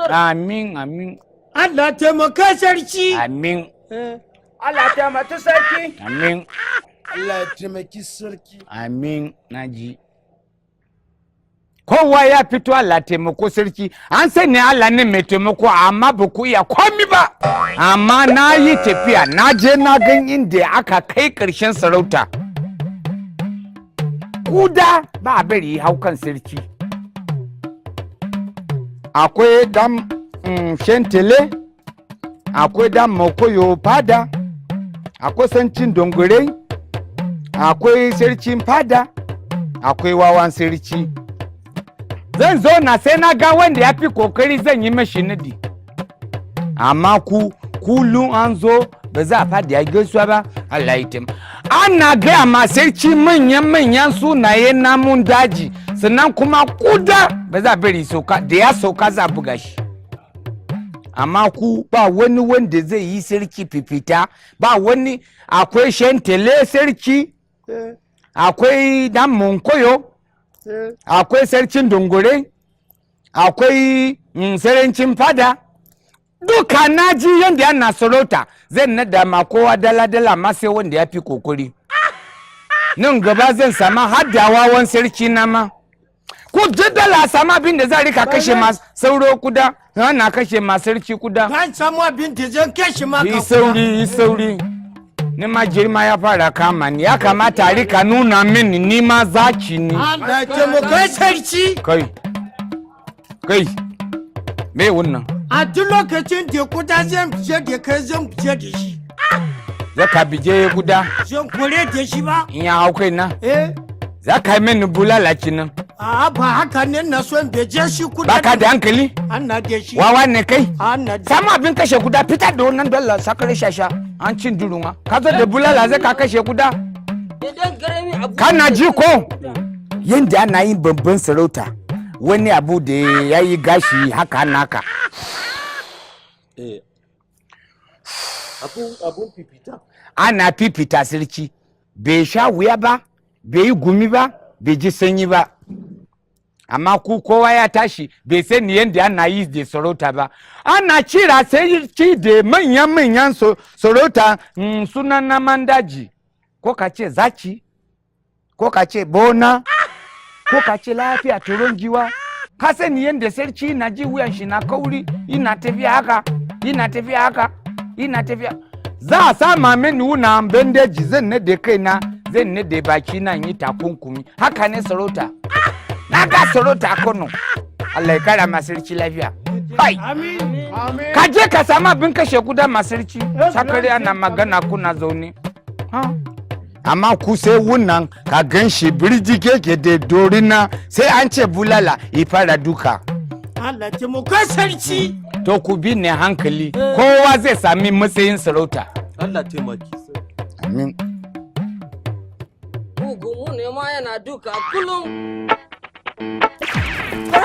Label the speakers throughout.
Speaker 1: Amin, amin.
Speaker 2: Allah taimaka sarki.
Speaker 1: Amin.
Speaker 3: Allah taimaki sarki.
Speaker 1: Amin.
Speaker 2: Allah taimaki sarki.
Speaker 1: Amin, naji. Kowa ya fito Allah taimako sarki. An sani Allah ne mai taimako amma ba ku iya komi ba. Amma na yi tafiya, na je na gan inda aka kai ƙarshen sarauta. Kuda ba a bari haukan sarki. Akwai dan shentele, akwai dan makoyo fada, akwai sancin dongore, akwai sarkin fada, akwai wawan sarki. Zan zo na sai na ga wanda ya fi kokari zan yi mashi nadi. Amma kullum an zo ba za a fadi ya gaisuwa ba, Allah ya taimaka. Ana gaya ma sarki manyan sunaye namun daji, sannan kuma kuda ba za a bari sauka, da ya sauka za a buga shi. Amma ku ba wani wanda zai yi sarki fifita, ba wani. Akwai shentele sarki, akwai dan monkoyo, akwai sarkin dungure, akwai sarancin fada. Duka na ji yadda yana sarauta, zan nada ma kowa dala-dala ma sai wanda ya fi kokori. Nan gaba zan sama haddawawan sarki na ma. Ku dala sama abin da za rika kashe ma sauro kuda, na kashe ma sarki kuda.
Speaker 2: Ban samu abin da zan kashe ma
Speaker 1: ka kuda. Yi sauri. Ni ma girma ya fara kama ni, ya kamata a rika nuna mini ni ma zaki ni.
Speaker 2: Allah taimaka sarki.
Speaker 1: Kai, me wannan?
Speaker 2: A duk lokacin da kuda zan fice da kai zan fice da shi.
Speaker 1: Zaka bije kuda?
Speaker 2: Zan kore da shi ba.
Speaker 1: In ya hau kai na? Zaka yi mini bulala kinan.
Speaker 2: A ba haka ne na son beje shi kuda.
Speaker 1: Baka da hankali?
Speaker 2: Ana da shi.
Speaker 1: Wawa ne kai?
Speaker 2: Ana da.
Speaker 1: Sama abin kashe kuda fitar da wannan dalla sakare shasha. An cin duruma. Ka zo da bulala zai ka kashe kuda? Kana ji ko? Yanda ana yin babban sarauta. Wani abu da ya yi gashi haka naka.
Speaker 2: Abun fifita.
Speaker 1: Ana fifita sarki. Bai sha wuya ba, bai yi gumi ba, bai ji sanyi ba. Amma ku kowa ya tashi bai sani yadda ana yi da sarauta ba. Ana cira sarki da manyan sarauta sunan naman daji. Ko ka ce zaki, ko ka ce bona, ko ka ce lafiya turon giwa. Ka sani yadda sarki na ji wuyan shi na kauri, ina tafiya haka, ina tafiya haka, ina tafiya. Za a sama mini wuna bandeji zan nade kaina, zan nade baki na yi takunkumi. Haka ne sarauta. Na ga sarauta a Kano. Allah ya kara masarki lafiya. Kai. Ka je ka samu abin kashe kuda masarki. Sakare ana magana kuna zaune. Amma ku sai wunan ka gan shi birji keke da dorina sai an ce bulala ifara duka.
Speaker 2: Allah ce mu kai sarki.
Speaker 1: To ku bi ne hankali. Kowa zai sami matsayin sarauta.
Speaker 2: Allah taimaki.
Speaker 1: Amin.
Speaker 3: Bugu ne ma yana duka kullum.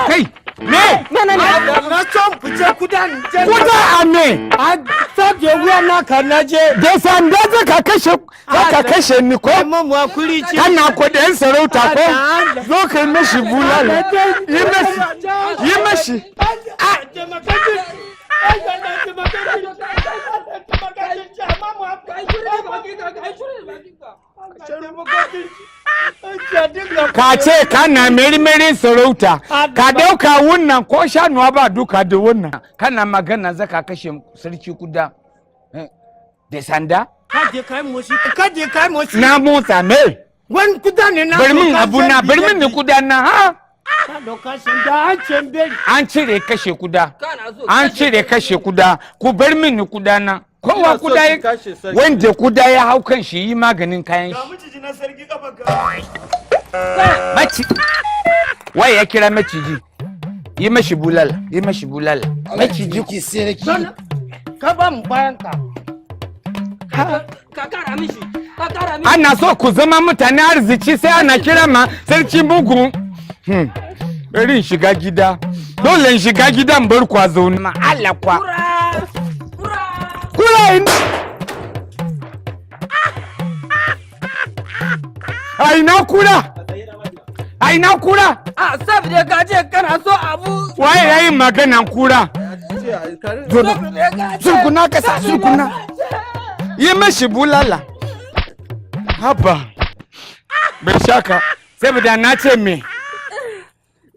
Speaker 1: Kai, me?
Speaker 2: Na son fice kudan.
Speaker 1: Kuda a me?
Speaker 2: A sabe wuya na ka naje.
Speaker 1: Da sanda zaka kashe ni ko?
Speaker 2: Mamuwa kuri ce.
Speaker 1: Kana kudin sarauta ko? Zo kai mashi bulala. Yi mashi. Ka ce kana merimerin sarauta, ka dauka wannan ko shanuwa ba duka da wannan. Kana magana zaka kashe sarki kuda da sanda?
Speaker 2: Kaje kai moshi.
Speaker 1: Na motsa me?
Speaker 2: Wani kuda ne na.
Speaker 1: Barmin abuna, barmin ni kuda na ha?
Speaker 2: Ka doka sanda an cemberi.
Speaker 1: An cire kashe kuda. An cire kashe kuda. Ku bar min ni kuda na. Kowa kuda ya wanda kuda ya hau kan shi yi maganin kayan shi.
Speaker 2: Maciji na sarki kafa
Speaker 1: Maci. Wai ya kira maciji. Yi mashi bulala, yi mashi bulala. Maciji
Speaker 2: ki sarki. Ka ba mu bayan ka.
Speaker 3: Ka kara mishi.
Speaker 1: Ana so ku zama mutane arziki sai ana kira ma sarki mugu. Bari in shiga gida. Dole in shiga gidan bar kwa zaune ma Allah kwa. Kura in. Aina kura. Aina kura.
Speaker 3: Saboda ka ce kana so abu.
Speaker 1: Waye yayin maganan kura? Surkuna kasa, surkuna. Yi mashi bulala. Haba. Bai shaka. Saboda na ce me?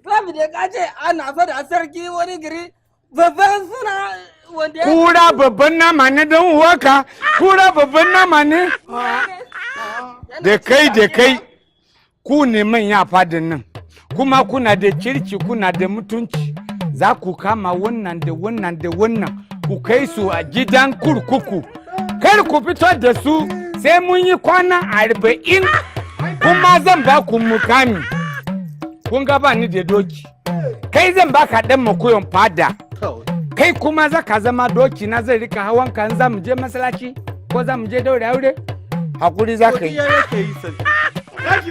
Speaker 3: Saboda ka ce ana fada sarki wani gari babban suna wanda ya...
Speaker 1: Kura babban nama ne don waka. Kura babban nama ne. Da kai. Ku ne manya fadin nan. Kuma kuna da kirki, kuna da mutunci. Za ku kama wannan da wannan. Ku kai su a gidan kurkuku. Kar ku fito da su sai mun yi kwana 40. Kuma zan ba ku mukami. Kun ga ba ni da doki. Kai zan ba ka dan makoyon fada. Kai kuma za ka zama doki na zai rika hawan ka za mu je masallaci ko za mu je daure aure. Hakuri za ka yi.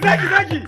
Speaker 4: Zaki.